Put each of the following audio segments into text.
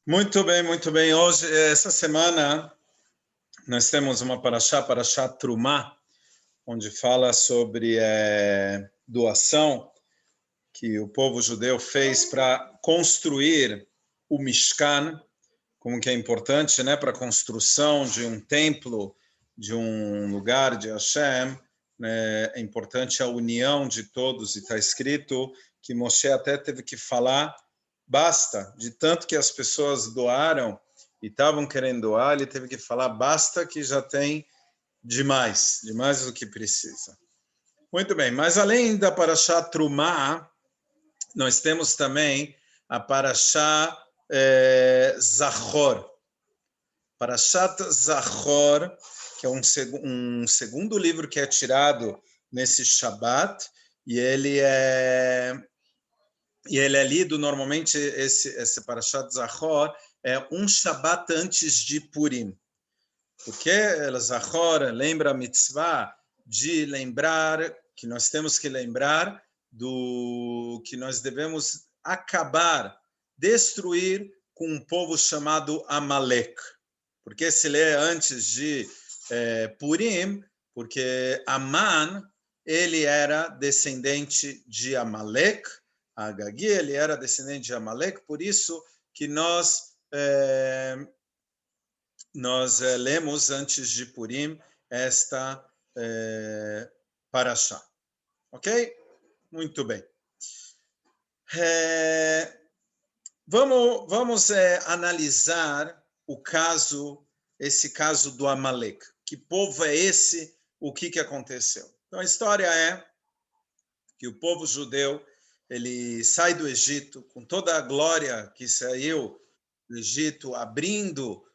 Muito bem, muito bem. Hoje, essa semana, nós temos uma Parashá Trumá, onde fala sobre doação que o povo judeu fez para construir o Mishkan, como que é importante, né, para a construção de um templo, de um lugar de Hashem, né, é importante a união de todos, e está escrito que Moshe até teve que falar, basta, de tanto que as pessoas doaram e estavam querendo doar, ele teve que falar, basta que já tem demais do que precisa. Muito bem, mas além da Parashá Trumá, nós temos também a Parashá Zachor. Parashat Zachor, que é um segundo livro que é tirado nesse Shabat, e ele é lido normalmente, esse Parashat Zachor é um Shabat antes de Purim. Porque Zachor lembra a mitzvah de lembrar, que nós temos que lembrar do que nós devemos acabar, destruir com um povo chamado Amalek. Porque se lê antes de Purim, porque Aman, ele era descendente de Amalek, Agagi, ele era descendente de Amalek, por isso que nós lemos antes de Purim esta Parashá. Ok? Muito bem. Vamos analisar esse caso do Amalek. Que povo é esse? O que aconteceu? Então, a história é que o povo judeu ele sai do Egito com toda a glória que saiu do Egito, abrindo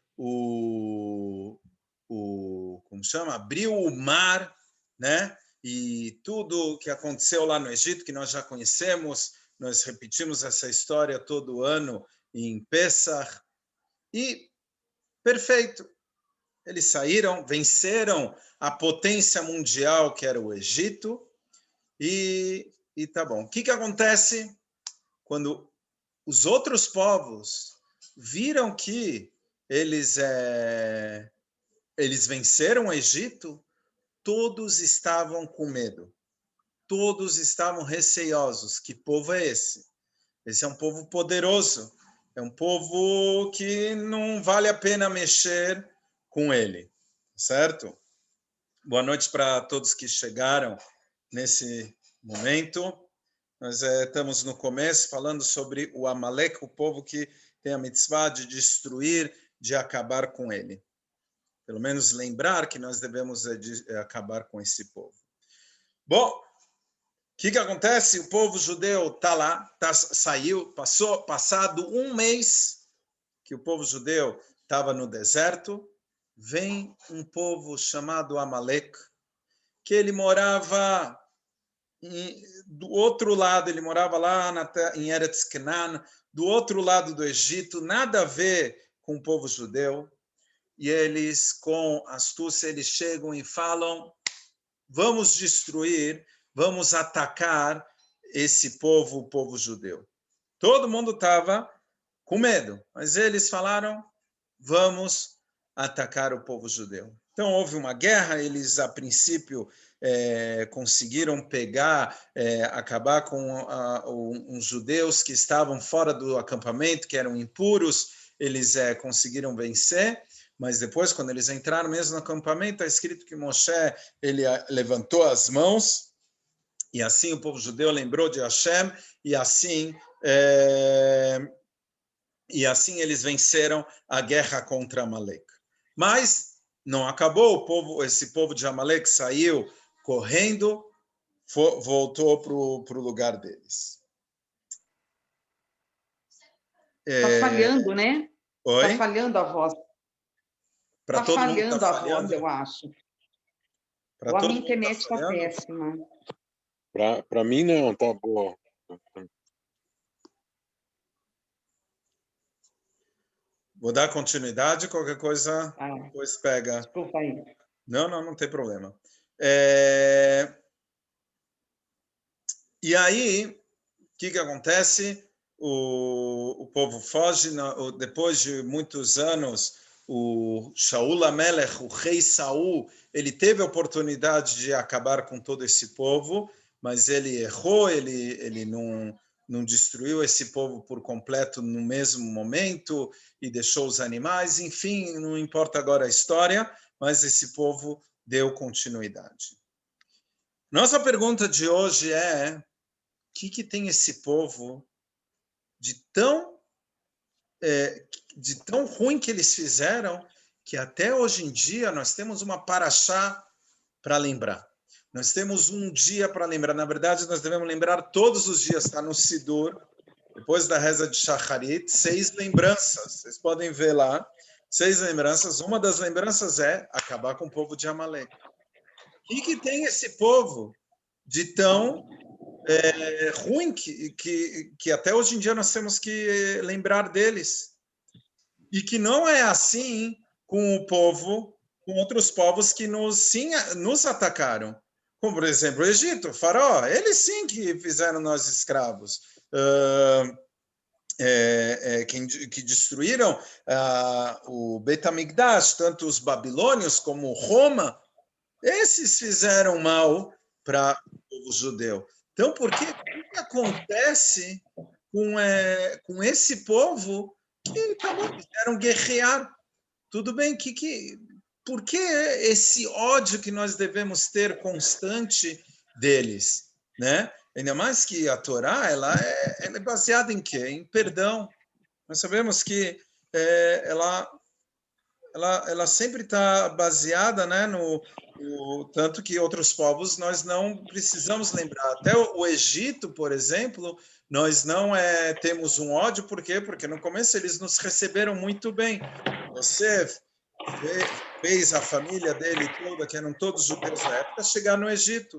abriu o mar, né? E tudo que aconteceu lá no Egito, que nós já conhecemos, nós repetimos essa história todo ano em Pesach, e perfeito. Eles saíram, venceram a potência mundial que era o Egito, e tá bom. O que acontece quando os outros povos viram que eles venceram o Egito? Todos estavam com medo. Todos estavam receosos. Que povo é esse? Esse é um povo poderoso. É um povo que não vale a pena mexer com ele. Certo? Boa noite para todos que chegaram nesse momento. Nós estamos no começo falando sobre o Amalek, o povo que tem a mitzvah de destruir, de acabar com ele. Pelo menos lembrar que nós devemos acabar com esse povo. Bom, o que acontece? O povo judeu está lá, saiu, passado um mês que o povo judeu estava no deserto, vem um povo chamado Amalek, que ele morava do outro lado, ele morava lá em Eretz Canaan, do outro lado do Egito, nada a ver com o povo judeu. E eles, com astúcia, eles chegam e falam, vamos destruir, vamos atacar esse povo, o povo judeu. Todo mundo estava com medo, mas eles falaram, vamos atacar o povo judeu. Então, houve uma guerra, eles, a princípio, conseguiram acabar com uns judeus que estavam fora do acampamento, que eram impuros, eles conseguiram vencer, mas depois, quando eles entraram mesmo no acampamento, está escrito que Moshe ele levantou as mãos, e assim o povo judeu lembrou de Hashem, e assim eles venceram a guerra contra Amalek. Mas não acabou, esse povo de Amalek saiu correndo, voltou para o lugar deles. Está falhando, né? Oi? Está falhando a voz. Está falhando a voz, eu acho. Ou a minha internet está péssima. Para mim, não, tá boa. Vou dar continuidade, qualquer coisa depois pega. Desculpa aí. Não tem problema. E aí, o que acontece? o povo foge, depois de muitos anos, o Shaul HaMelech, o rei Saul, ele teve a oportunidade de acabar com todo esse povo, mas ele errou, ele não destruiu esse povo por completo no mesmo momento e deixou os animais, enfim, não importa agora a história, mas esse povo deu continuidade. Nossa pergunta de hoje é: o que tem esse povo de tão ruim que eles fizeram, que até hoje em dia nós temos uma paraxá para lembrar. Nós temos um dia para lembrar. Na verdade, nós devemos lembrar todos os dias, está no Sidur, depois da reza de Shacharit, 6 lembranças. Vocês podem ver lá, 6 lembranças. Uma das lembranças é acabar com o povo de Amalek. O que tem esse povo de tão ruim que até hoje em dia nós temos que lembrar deles? E que não é assim com o povo, com outros povos que nos atacaram. Como, por exemplo, o Egito, o faraó, eles sim que fizeram nós escravos. Que destruíram o Beit HaMikdash, tanto os babilônios como Roma, esses fizeram mal para o povo judeu. Então, o que acontece com esse povo que quiseram guerrear? Tudo bem, por que esse ódio que nós devemos ter constante deles, né? Ainda mais que a Torá, ela é baseada em quê? Em perdão. Nós sabemos que ela sempre está baseada, né, tanto que outros povos nós não precisamos lembrar. Até o Egito, por exemplo, nós não temos um ódio, por quê? Porque no começo eles nos receberam muito bem. Você fez a família dele toda, que eram todos judeus da época, chegar no Egito.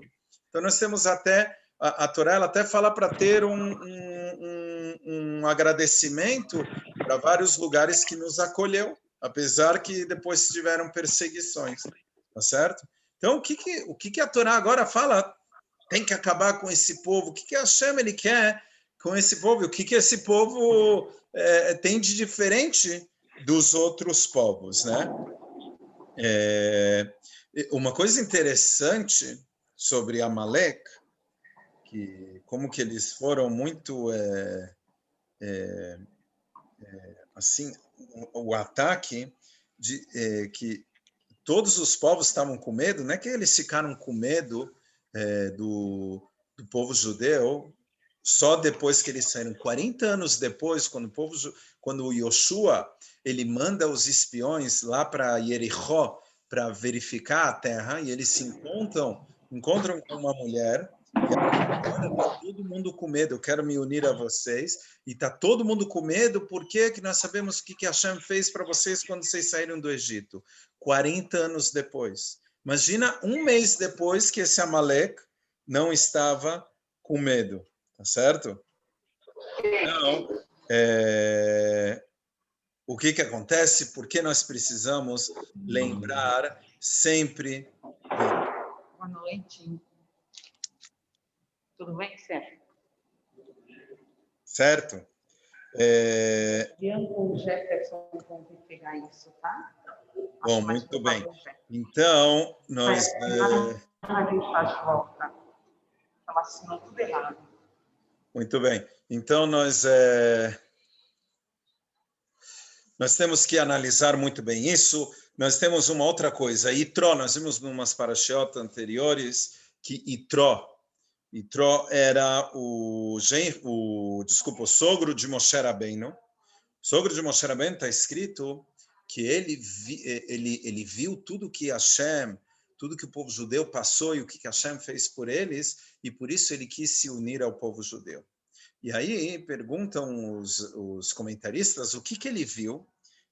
Então nós temos até, a Torá ela até fala para ter um agradecimento para vários lugares que nos acolheu, apesar que depois tiveram perseguições, tá certo? Então, o que a Torá agora fala? Tem que acabar com esse povo. O que a Hashem ele quer com esse povo? O que esse povo tem de diferente dos outros povos, né? Uma coisa interessante sobre Amalek, como que eles foram muito assim, o ataque que todos os povos estavam com medo, não é que eles ficaram com medo do povo judeu só depois que eles saíram. 40 anos depois, quando o Yoshua ele manda os espiões lá para Jericó para verificar a terra, e eles se encontram com uma mulher, e agora está todo mundo com medo, eu quero me unir a vocês, e está todo mundo com medo, porque que nós sabemos o que Hashem fez para vocês quando vocês saíram do Egito. 40 anos depois. Imagina um mês depois que esse Amalek não estava com medo, tá certo? Então, o que acontece? Por que nós precisamos lembrar sempre dele? Boa noite. Tudo bem, Sérgio? Certo? Bianco ou Jefferson vão vir pegar isso, tá? Bom, muito bem. Então, nós... Volta. Ela assinou tudo errado. Muito bem. Então, nós temos que analisar muito bem isso. Nós temos uma outra coisa. Itró, nós vimos em umas parashiot anteriores que Itró era o sogro de Moshe Rabbeinu. O sogro de Moshe Rabbeinu está escrito que ele viu tudo que Hashem, tudo que o povo judeu passou e o que Hashem fez por eles, e por isso ele quis se unir ao povo judeu. E aí perguntam os comentaristas o que ele viu.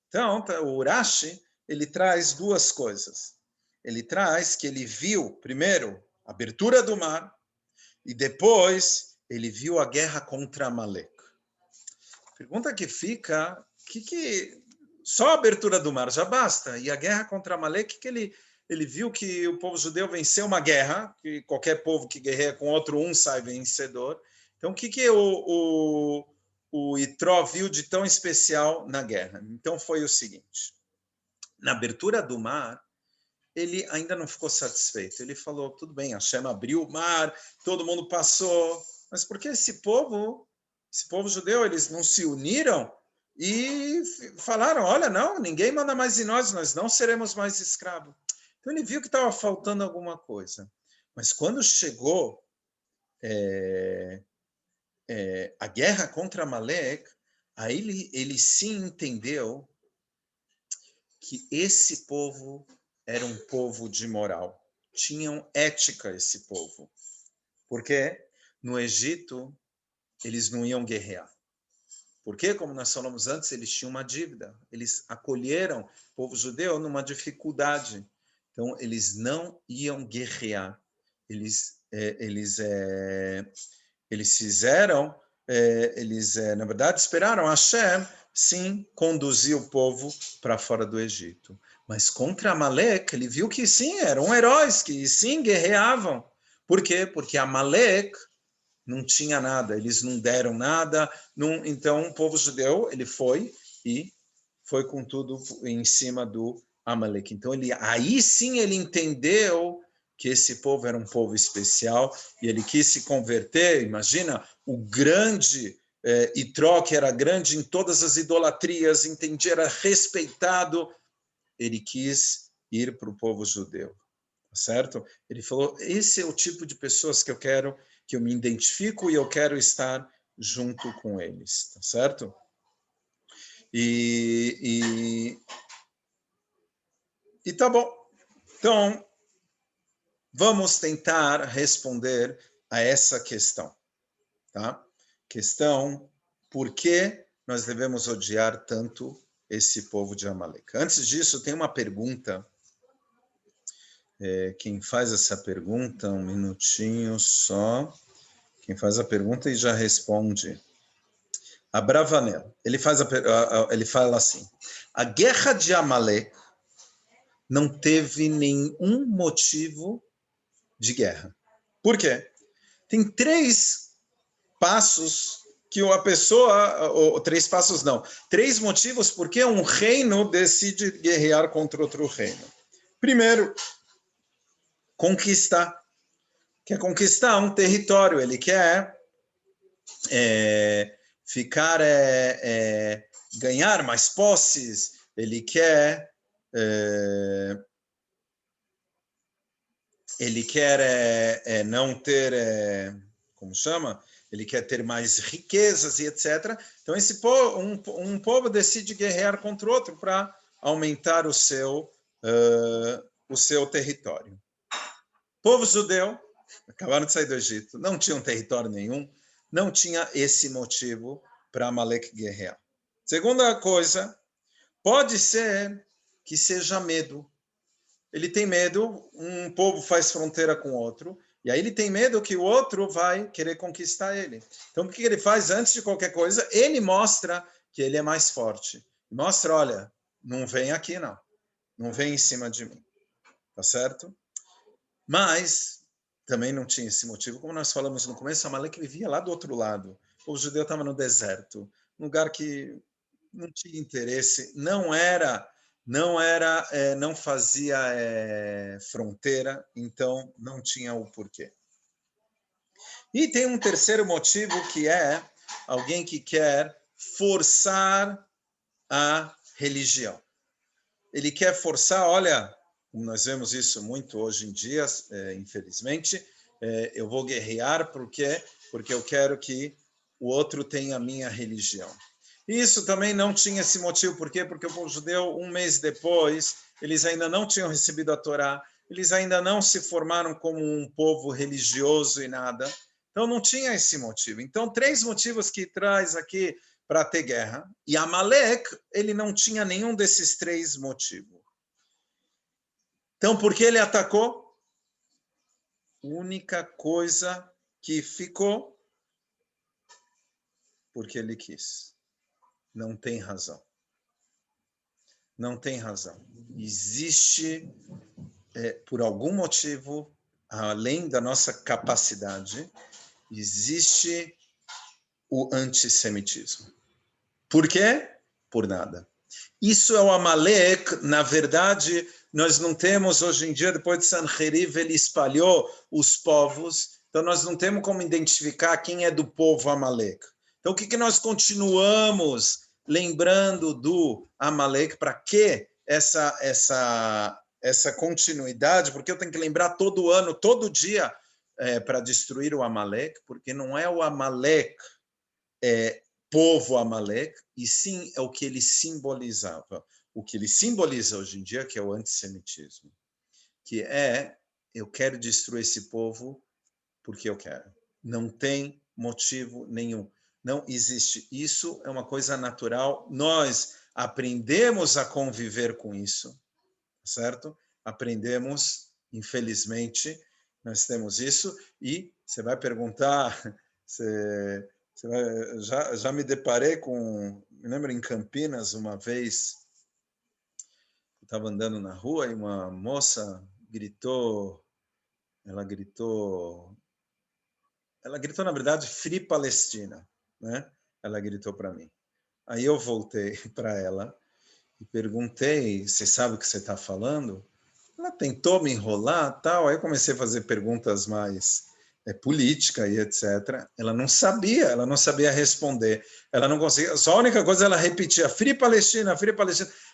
Então, o Urashi, ele traz duas coisas. Ele traz que ele viu, primeiro, a abertura do mar, e depois ele viu a guerra contra Amalek. Pergunta que fica, só a abertura do mar já basta? E a guerra contra Amalek, que ele viu que o povo judeu venceu uma guerra, que qualquer povo que guerreia com outro, sai vencedor. Então, o que o Itró viu de tão especial na guerra? Então foi o seguinte, na abertura do mar, ele ainda não ficou satisfeito. Ele falou, tudo bem, Hashem abriu o mar, todo mundo passou, mas por que esse povo judeu, eles não se uniram e falaram, olha, não, ninguém manda mais em nós, nós não seremos mais escravos. Então ele viu que estava faltando alguma coisa. Mas quando chegou a guerra contra Amalek, aí ele sim entendeu que esse povo era um povo de moral. Tinham ética esse povo. Porque no Egito, eles não iam guerrear. Porque, como nós falamos antes, eles tinham uma dívida. Eles acolheram o povo judeu numa dificuldade. Então, eles não iam guerrear. Eles fizeram, na verdade, esperaram Hashem, sim, conduzir o povo para fora do Egito. Mas contra Amalek, ele viu que sim, eram heróis, que sim, guerreavam. Por quê? Porque Amalek não tinha nada, eles não deram nada. Então, o povo judeu, ele foi com tudo em cima do Amalek. Então, aí sim ele entendeu que esse povo era um povo especial e ele quis se converter. Imagina, o grande Itró, que era grande em todas as idolatrias, entendia, era respeitado, ele quis ir para o povo judeu, tá certo? Ele falou, esse é o tipo de pessoas que eu me identifico e eu quero estar junto com eles, tá certo? E tá bom. Então, vamos tentar responder a essa questão, tá? Questão, por que nós devemos odiar tanto esse povo de Amalek? Antes disso, tem uma pergunta. Quem faz essa pergunta, um minutinho só. Quem faz a pergunta e já responde. Abravanel, ele fala assim, a guerra de Amalek não teve nenhum motivo de guerra. Por quê? Tem 3 passos que a pessoa, ou 3 passos não, 3 motivos por que um reino decide guerrear contra outro reino. Primeiro, conquistar. Quer conquistar um território, ele quer ganhar mais posses, ele quer não ter, como chama? Ele quer ter mais riquezas e etc. Então, um povo decide guerrear contra o outro para aumentar o seu território. O povo judeu, acabaram de sair do Egito, não tinha um território nenhum, não tinha esse motivo para Amalek guerrear. Segunda coisa, pode ser que seja medo. Ele tem medo, um povo faz fronteira com outro, e aí ele tem medo que o outro vai querer conquistar ele. Então, o que ele faz antes de qualquer coisa? Ele mostra que ele é mais forte. Mostra, olha, não vem aqui não. Não vem em cima de mim. Tá certo? Mas também não tinha esse motivo. Como nós falamos no começo, Amalek vivia lá do outro lado. O judeu estava no deserto, um lugar que não tinha interesse, não fazia fronteira, então não tinha o porquê. E tem um terceiro motivo, que é alguém que quer forçar a religião. Ele quer forçar, olha, nós vemos isso muito hoje em dia, infelizmente, eu vou guerrear porque eu quero que o outro tenha a minha religião. Isso também não tinha esse motivo. Por quê? Porque o povo judeu, um mês depois, eles ainda não tinham recebido a Torá, eles ainda não se formaram como um povo religioso e nada. Então, não tinha esse motivo. Então, 3 motivos que traz aqui para ter guerra. E Amalek, ele não tinha nenhum desses 3 motivos. Então, por que ele atacou? A única coisa que ficou, porque ele quis. Não tem razão. Não tem razão. Existe, por algum motivo, além da nossa capacidade, existe o antissemitismo. Por quê? Por nada. Isso é o Amalek. Na verdade, nós não temos hoje em dia, depois de Sanheriv, ele espalhou os povos, então nós não temos como identificar quem é do povo Amalek. Então, o que nós continuamos lembrando do Amalek? Para que essa continuidade? Porque eu tenho que lembrar todo ano, todo dia, para destruir o Amalek, porque não é o Amalek, povo Amalek, e sim é o que ele simbolizava. O que ele simboliza hoje em dia, que é o antissemitismo, que é, eu quero destruir esse povo porque eu quero. Não tem motivo nenhum. Não existe. Isso é uma coisa natural. Nós aprendemos a conviver com isso, certo? Aprendemos, infelizmente, nós temos isso, e você vai perguntar, já me deparei com, me lembro em Campinas, uma vez, eu estava andando na rua e uma moça gritou, ela gritou, na verdade, Free Palestina, né? Ela gritou para mim. Aí eu voltei para ela e perguntei, você sabe o que você está falando? Ela tentou me enrolar, tal. Aí eu comecei a fazer perguntas mais política e etc. Ela não sabia responder. Ela não conseguia. Só a única coisa ela repetia: Free Palestina,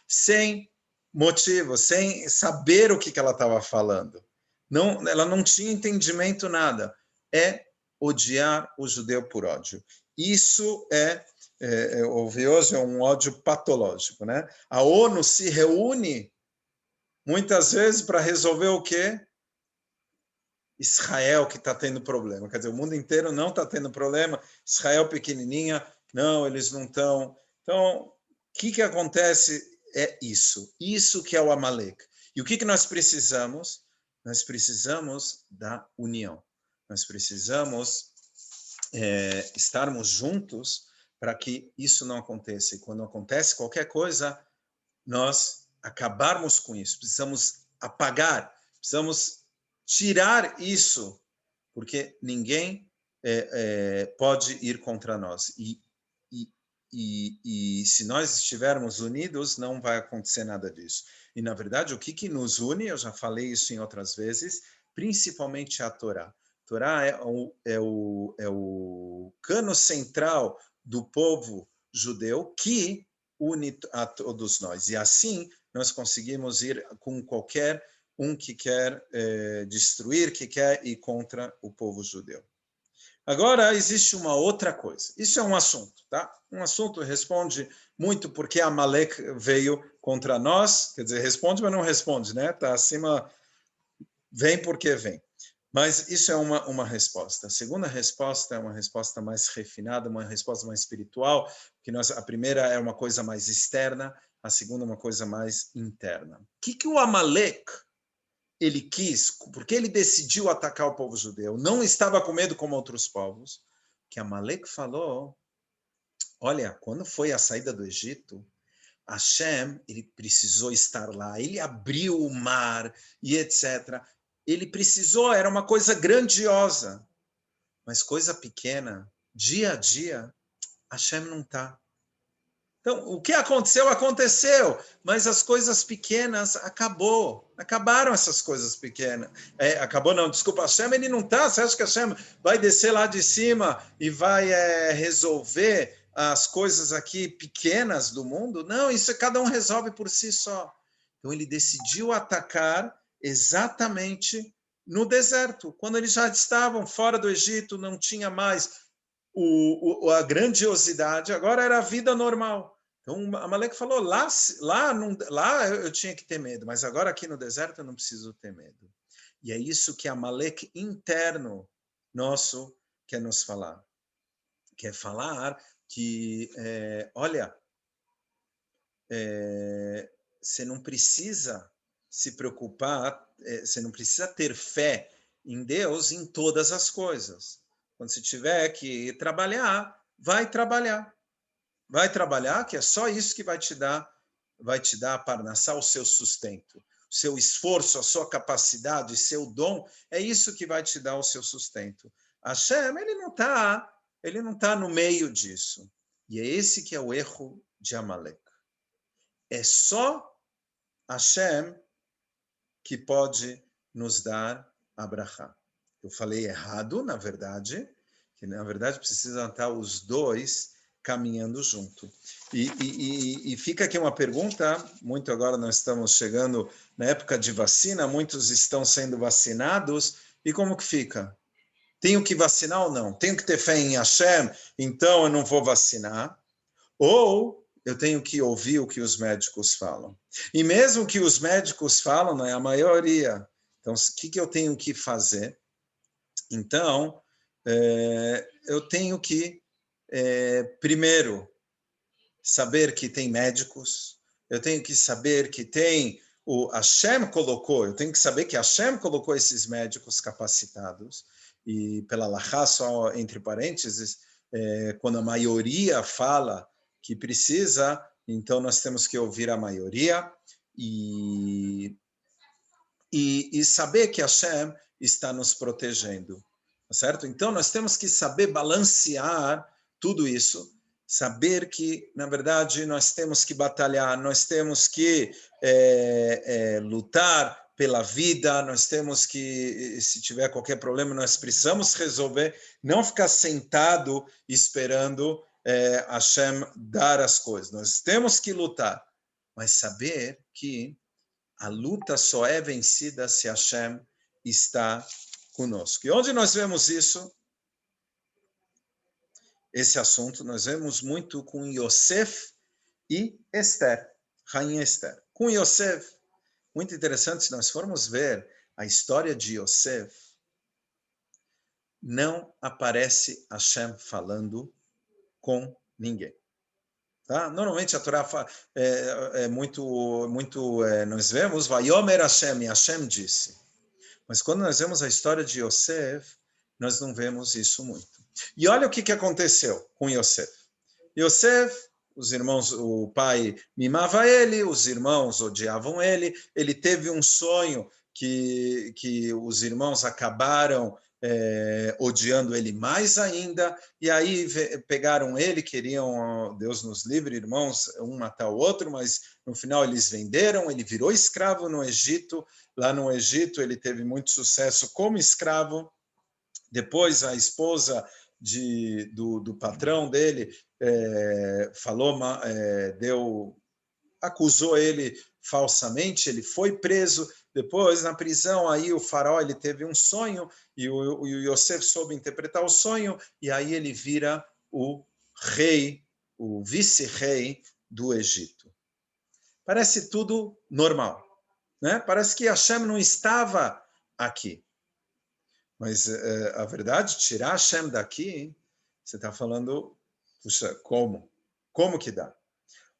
sem motivo, sem saber o que ela estava falando. Não, ela não tinha entendimento nada. É odiar o judeu por ódio. Isso hoje é um ódio patológico, né? A ONU se reúne muitas vezes para resolver o quê? Israel que está tendo problema. Quer dizer, o mundo inteiro não está tendo problema. Israel pequenininha, não, eles não estão. Então, o que acontece é isso. Isso que é o Amalek. E o que nós precisamos? Nós precisamos da união. Nós precisamos estarmos juntos para que isso não aconteça. E quando acontece qualquer coisa, nós acabarmos com isso. Precisamos apagar, precisamos tirar isso, porque ninguém pode ir contra nós. E se nós estivermos unidos, não vai acontecer nada disso. E, na verdade, o que nos une, eu já falei isso em outras vezes, principalmente a Torá. A Torá é o cano central do povo judeu que une a todos nós. E assim nós conseguimos ir com qualquer um que quer destruir, que quer ir contra o povo judeu. Agora, existe uma outra coisa. Isso é um assunto, tá? Um assunto responde muito porque Amalek veio contra nós. Quer dizer, responde, mas não responde, né? Está acima, vem porque vem. Mas isso é uma resposta. A segunda resposta é uma resposta mais refinada, uma resposta mais espiritual, que a primeira é uma coisa mais externa, a segunda é uma coisa mais interna. O que o Amalek ele quis, porque ele decidiu atacar o povo judeu, não estava com medo como outros povos, que Amalek falou, olha, quando foi a saída do Egito, Hashem, ele precisou estar lá, ele abriu o mar e etc. Ele precisou, era uma coisa grandiosa, mas coisa pequena, dia a dia, Hashem não está. Então, o que aconteceu, aconteceu, mas as coisas pequenas acabaram essas coisas pequenas. Acabou não, desculpa, Hashem ele não está, você acha que Hashem vai descer lá de cima e vai resolver as coisas aqui pequenas do mundo? Não, isso cada um resolve por si só. Então ele decidiu atacar exatamente no deserto, quando eles já estavam fora do Egito, não tinha mais a grandiosidade, agora era a vida normal. Então, Amalek falou, lá eu tinha que ter medo, mas agora aqui no deserto eu não preciso ter medo. E é isso que Amalek interno nosso quer nos falar. Quer falar que, olha, você não precisa se preocupar, você não precisa ter fé em Deus em todas as coisas. Quando você tiver que trabalhar, vai trabalhar. Vai trabalhar, que é só isso que vai te dar a parnassá, o seu sustento. O seu esforço, a sua capacidade, seu dom, é isso que vai te dar o seu sustento. Hashem, ele não está ele não está no meio disso. E é esse que é o erro de Amalek. É só Hashem que pode nos dar a brachá. Eu falei errado, na verdade, que na verdade precisam estar os dois caminhando junto. E fica aqui uma pergunta, muito agora nós estamos chegando na época de vacina, muitos estão sendo vacinados, e como que fica? Tenho que vacinar ou não? Tenho que ter fé em Hashem, então eu não vou vacinar? Ou eu tenho que ouvir o que os médicos falam? E mesmo que os médicos falam, não é a maioria. Então, o que eu tenho que fazer? Então, eu tenho que, primeiro, saber que tem médicos, eu tenho que saber que tem o Hashem colocou, eu tenho que saber que Hashem colocou esses médicos capacitados, e pela Halachá, só entre parênteses, quando a maioria fala que precisa, então nós temos que ouvir a maioria e saber que Hashem está nos protegendo, certo? Então nós temos que saber balancear tudo isso, saber que, na verdade, nós temos que batalhar, nós temos que lutar pela vida, nós temos que, se tiver qualquer problema, nós precisamos resolver, não ficar sentado esperando Hashem dar as coisas. Nós temos que lutar, mas saber que a luta só é vencida se Hashem está conosco. E onde nós vemos isso? Esse assunto nós vemos muito com Yosef e Esther, Rainha Esther. Com Yosef, muito interessante, se nós formos ver a história de Yosef, não aparece Hashem falando com ninguém. Tá? Normalmente a Torá nós vemos, Vayomer Hashem, e Hashem disse. Mas quando nós vemos a história de Yosef, nós não vemos isso muito. E olha o que aconteceu com Yosef. Yosef, os irmãos, o pai mimava ele, os irmãos odiavam ele, ele teve um sonho que os irmãos acabaram odiando ele mais ainda, e aí pegaram ele, queriam, Deus nos livre, irmãos, um matar o outro, mas no final eles venderam, ele virou escravo no Egito, lá no Egito ele teve muito sucesso como escravo, depois a esposa do patrão dele acusou ele falsamente, ele foi preso, depois na prisão, aí o faraó ele teve um sonho, e o Yosef soube interpretar o sonho, e aí ele vira o rei, o vice-rei do Egito. Parece tudo normal, né? Parece que Hashem não estava aqui. Mas a verdade, tirar Hashem daqui, você está falando, puxa, como? Como que dá?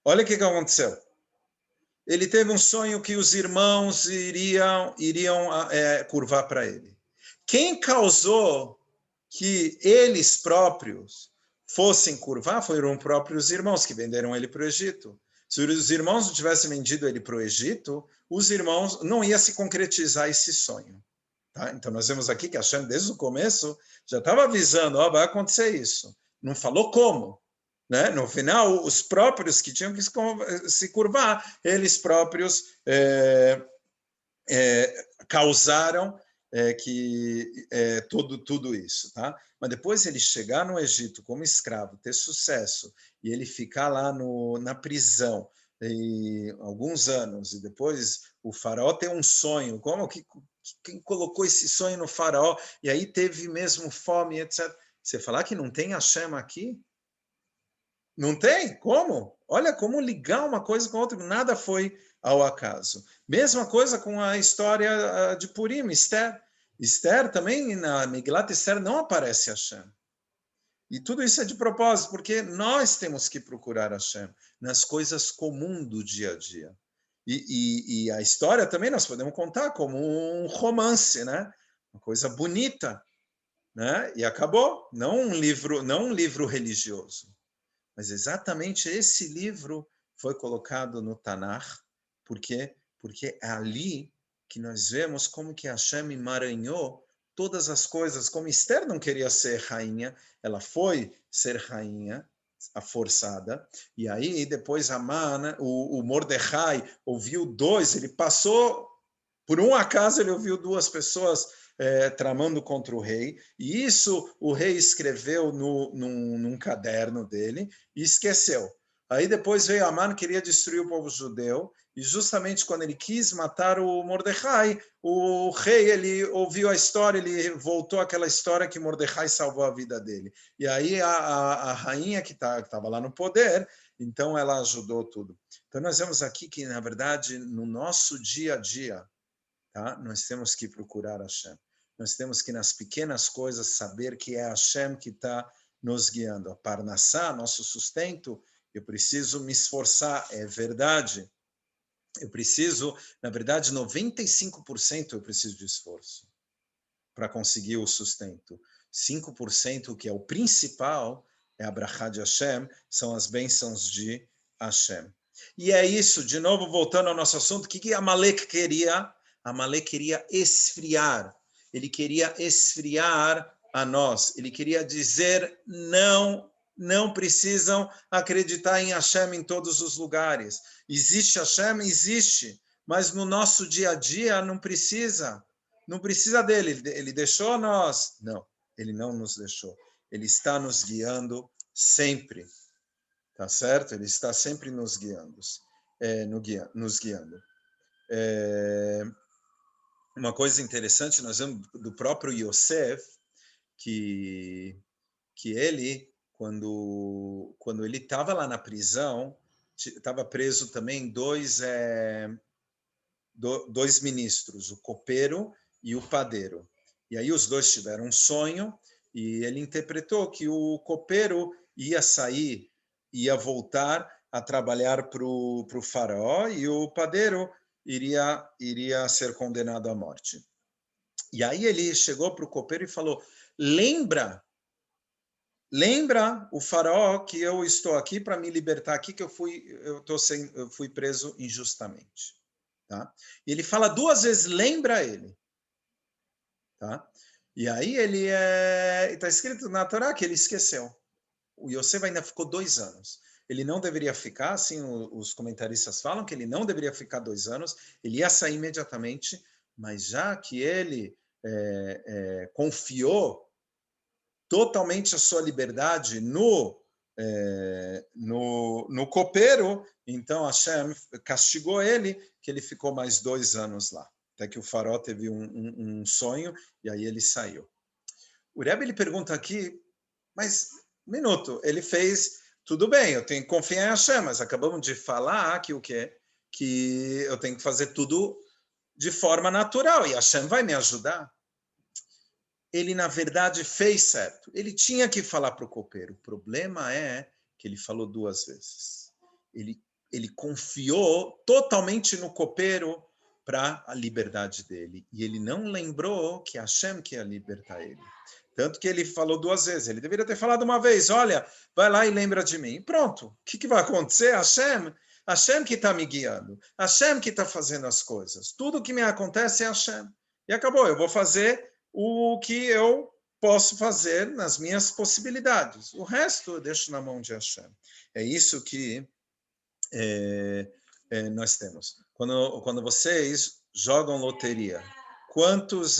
Olha o que aconteceu. Ele teve um sonho que os irmãos iriam curvar para ele. Quem causou que eles próprios fossem curvar foram os próprios irmãos que venderam ele para o Egito. Se os irmãos não tivessem vendido ele para o Egito, os irmãos não ia se concretizar esse sonho. Tá? Então, nós vemos aqui que Hashem, desde o começo, já estava avisando, vai acontecer isso. Não falou como. Né? No final, os próprios que tinham que se curvar, eles próprios causaram tudo isso. Tá? Mas depois ele chegar no Egito como escravo, ter sucesso, e ele ficar lá na prisão alguns anos, e depois o faraó tem um sonho, quem colocou esse sonho no faraó, e aí teve mesmo fome, etc. Você falar que não tem Hashem aqui? Não tem? Como? Olha como ligar uma coisa com a outra, nada foi ao acaso. Mesma coisa com a história de Purim, Esther. Esther também, na Megilat Esther, não aparece Hashem. E tudo isso é de propósito, porque nós temos que procurar Hashem nas coisas comuns do dia a dia. E a história também nós podemos contar como um romance, né? Uma coisa bonita, né? E acabou, não um livro religioso. Mas exatamente esse livro foi colocado no Tanakh, porque é ali que nós vemos como que Hashem emaranhou todas as coisas, como Esther não queria ser rainha, ela foi ser rainha, a forçada, e aí depois Amã, o Mordecai ouviu dois, ele passou, por um acaso ele ouviu duas pessoas tramando contra o rei, e isso o rei escreveu num caderno dele e esqueceu. Aí depois veio Amã, queria destruir o povo judeu, e justamente quando ele quis matar o Mordecai, o rei, ele ouviu a história, ele voltou àquela história que Mordecai salvou a vida dele. E aí a rainha que estava lá no poder, então ela ajudou tudo. Então nós vemos aqui que, na verdade, no nosso dia a dia, tá? Nós temos que procurar Hashem. Nós temos que, nas pequenas coisas, saber que é Hashem que está nos guiando. A Parnassá, nosso sustento, eu preciso me esforçar, é verdade. Eu preciso, na verdade, 95% eu preciso de esforço para conseguir o sustento. 5%, que é o principal, é a brachá de Hashem, são as bênçãos de Hashem. E é isso, de novo, voltando ao nosso assunto, o que Amalek queria? Amalek queria esfriar. Ele queria esfriar a nós. Ele queria dizer, não precisam acreditar em Hashem em todos os lugares. Existe Hashem? Existe. Mas no nosso dia a dia não precisa. Não precisa dele. Ele deixou nós? Não, ele não nos deixou. Ele está nos guiando sempre. Tá certo? Ele está sempre nos guiando. Nos guiando. Uma coisa interessante, nós vemos do próprio Yosef, que ele, quando ele estava lá na prisão, estava preso também dois ministros, o copeiro e o padeiro. E aí os dois tiveram um sonho e ele interpretou que o copeiro ia sair, ia voltar a trabalhar para o faraó e o padeiro iria ser condenado à morte. E aí ele chegou para o copeiro e falou, lembra o faraó que eu estou aqui para me libertar aqui, que eu fui preso injustamente. Tá? E ele fala duas vezes, lembra ele. Tá? E aí está escrito na Torá que ele esqueceu. O Yosef ainda ficou 2 anos. Ele não deveria ficar, assim os comentaristas falam, que ele não deveria ficar 2 anos, ele ia sair imediatamente, mas já que ele confiou totalmente a sua liberdade no copeiro, então Hashem castigou ele, que ele ficou mais 2 anos lá. Até que o faraó teve um sonho e aí ele saiu. O Rebbe ele pergunta aqui, mas, minuto, ele fez, tudo bem, eu tenho que confiar em Hashem, mas acabamos de falar que o quê? Que eu tenho que fazer tudo de forma natural e Hashem vai me ajudar. Ele, na verdade, fez certo. Ele tinha que falar para o copeiro. O problema é que ele falou 2 vezes. Ele confiou totalmente no copeiro para a liberdade dele. E ele não lembrou que Hashem que ia libertar ele. Tanto que ele falou 2 vezes. Ele deveria ter falado uma vez, olha, vai lá e lembra de mim. E pronto. O que vai acontecer? Hashem que está me guiando. Hashem que está fazendo as coisas. Tudo que me acontece é Hashem. E acabou. Eu vou fazer o que eu posso fazer nas minhas possibilidades. O resto eu deixo na mão de Hashem. É isso que nós temos. Quando vocês jogam loteria, quantos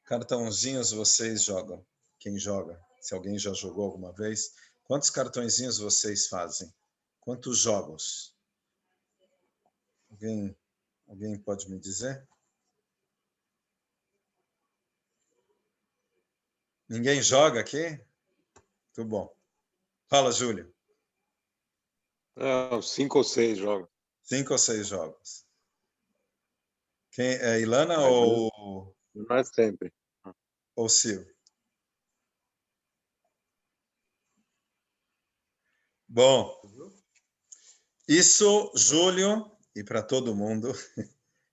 cartãozinhos vocês jogam? Quem joga? Se alguém já jogou alguma vez, quantos cartõezinhos vocês fazem? Quantos jogos? Alguém pode me dizer? Ninguém joga aqui? Muito bom. Fala, Júlio. 5 ou 6 jogos. 5 ou 6 jogos. Quem é Ilana ou Não é sempre. Ou Silvio? Bom, isso, Júlio, e para todo mundo,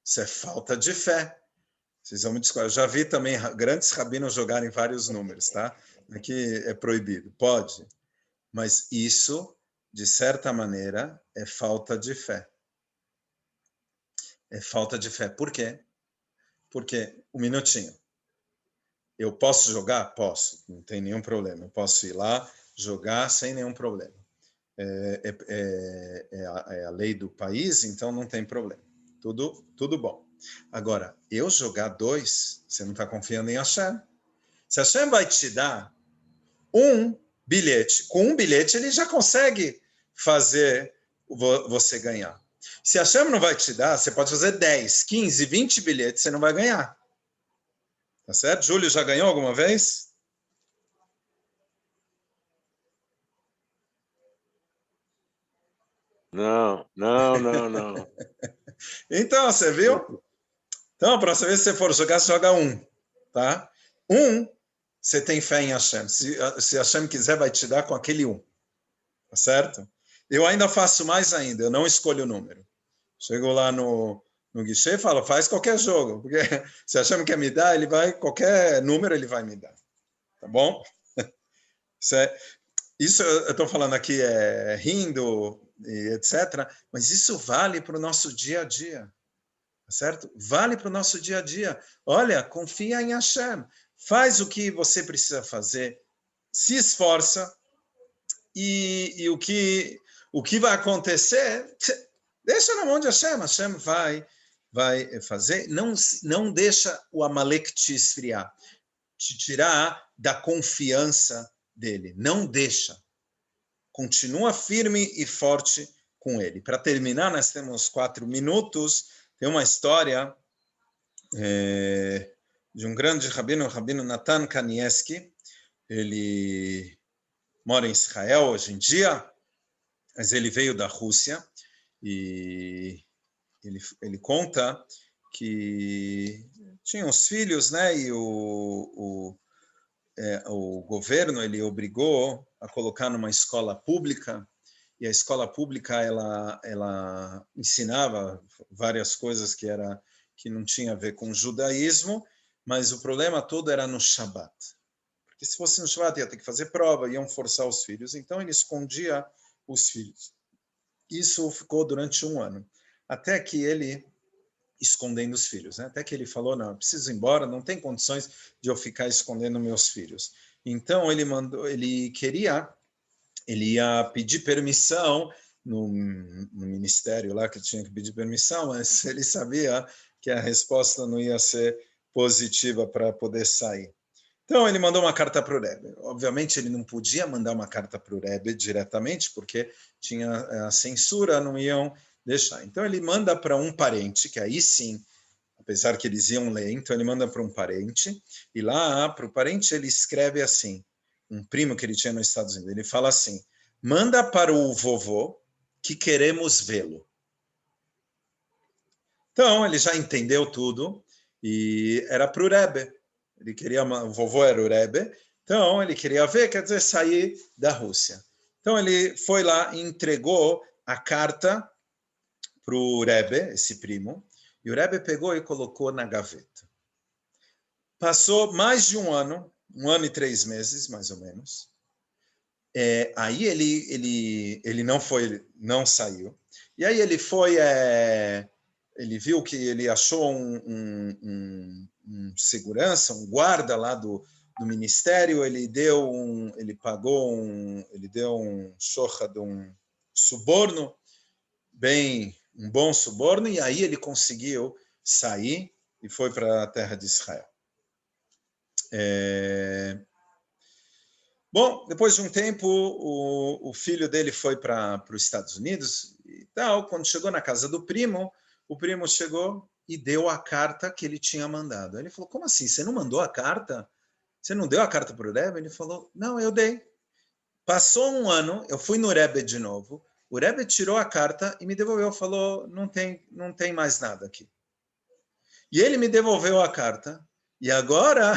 isso é falta de fé. Vocês vão me desculpar. Eu já vi também grandes rabinos jogarem vários números, tá? Aqui é proibido. Pode. Mas isso, de certa maneira, é falta de fé. É falta de fé. Por quê? Porque, um minutinho. Eu posso jogar? Posso, não tem nenhum problema. Eu posso ir lá jogar sem nenhum problema. É a lei do país, então não tem problema. Tudo bom. Agora, eu jogar 2, você não está confiando em Hashem. Se Hashem vai te dar um bilhete, com um bilhete ele já consegue fazer você ganhar. Se Hashem não vai te dar, você pode fazer 10, 15, 20 bilhetes, você não vai ganhar. Tá certo? Júlio já ganhou alguma vez? Não. Então, você viu? Então, a próxima vez que você for jogar, você joga 1. Tá? 1, você tem fé em Hashem. Se Hashem quiser, vai te dar com aquele 1. Tá certo? Eu ainda faço mais ainda, eu não escolho o número. Chego lá no guichê e falo, faz qualquer jogo. Porque se Hashem quer me dar, qualquer número ele vai me dar. Tá bom? Isso eu estou falando aqui rindo, e etc. Mas isso vale para o nosso dia a dia. Certo? Vale para o nosso dia a dia. Olha, confia em Hashem. Faz o que você precisa fazer. Se esforça. E o que vai acontecer, deixa na mão de Hashem. Hashem vai fazer. Não deixa o Amalek te esfriar. Te tirar da confiança dele. Não deixa. Continua firme e forte com ele. Para terminar, nós temos 4 minutos. Tem uma história de um grande rabino, o rabino Natan Kanievsky. Ele mora em Israel hoje em dia, mas ele veio da Rússia e ele conta que tinha os filhos, né? E o governo ele obrigou a colocar numa escola pública, e a escola pública ela ensinava várias coisas que não tinha a ver com o judaísmo, mas o problema todo era no Shabat. Porque se fosse no Shabat ia ter que fazer prova, iam forçar os filhos, então ele escondia os filhos. Isso ficou durante 1 ano, até que ele escondendo os filhos, né? Até que ele falou, não, eu preciso ir embora, não tem condições de eu ficar escondendo meus filhos. Então ele ia pedir permissão no ministério lá que tinha que pedir permissão, mas ele sabia que a resposta não ia ser positiva para poder sair. Então ele mandou uma carta para o Rebbe. Obviamente ele não podia mandar uma carta para o Rebbe diretamente, porque tinha a censura, não iam deixar. Então ele manda para um parente, que aí sim, apesar que eles iam ler, então ele manda para um parente, e lá para o parente ele escreve assim, um primo que ele tinha nos Estados Unidos, ele fala assim, manda para o vovô que queremos vê-lo. Então ele já entendeu tudo, e era para o Rebbe. Ele queria, o vovô era o Rebbe, então ele queria ver, quer dizer, sair da Rússia. Então ele foi lá e entregou a carta para o Rebbe, esse primo, e o Rebbe pegou e colocou na gaveta. Passou mais de 1 ano, 1 ano e 3 meses, mais ou menos. Aí ele não saiu. E aí ele foi, ele viu que ele achou um segurança, um guarda lá do ministério, ele deu um shorra de um suborno, um bom suborno, e aí ele conseguiu sair e foi para a terra de Israel. Bom, depois de um tempo, o filho dele foi para os Estados Unidos e tal. Quando chegou na casa do primo, o primo chegou e deu a carta que ele tinha mandado. Ele falou, como assim? Você não mandou a carta? Você não deu a carta para o Rebbe? Ele falou, não, eu dei. Passou 1 ano, eu fui no Rebbe de novo. O Rebbe tirou a carta e me devolveu. Falou, não tem mais nada aqui. E ele me devolveu a carta. E agora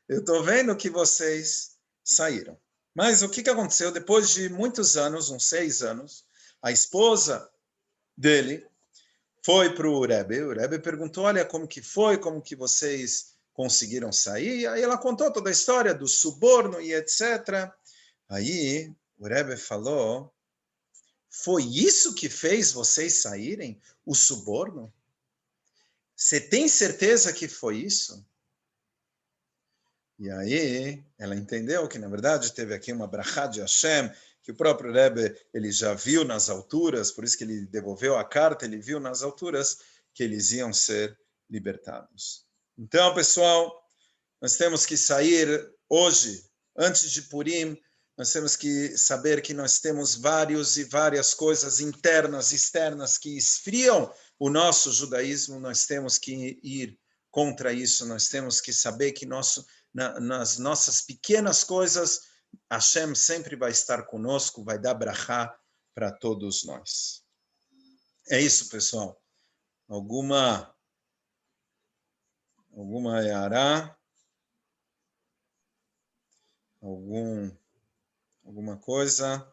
eu estou vendo que vocês saíram. Mas o que aconteceu? Depois de muitos anos, uns 6 anos, a esposa dele foi para o Rebbe perguntou, olha, como que foi, como que vocês conseguiram sair? E aí ela contou toda a história do suborno e etc. Aí o Rebbe falou, foi isso que fez vocês saírem? O suborno? Você tem certeza que foi isso? E aí ela entendeu que, na verdade, teve aqui uma brachá de Hashem, que o próprio Rebbe ele já viu nas alturas, por isso que ele devolveu a carta, ele viu nas alturas que eles iam ser libertados. Então, pessoal, nós temos que sair hoje, antes de Purim, nós temos que saber que nós temos várias coisas internas, externas, que esfriam o nosso judaísmo, nós temos que ir contra isso, nós temos que saber que nas nossas pequenas coisas, Hashem sempre vai estar conosco, vai dar brachá para todos nós. É isso, pessoal. Alguma yará? Alguma coisa?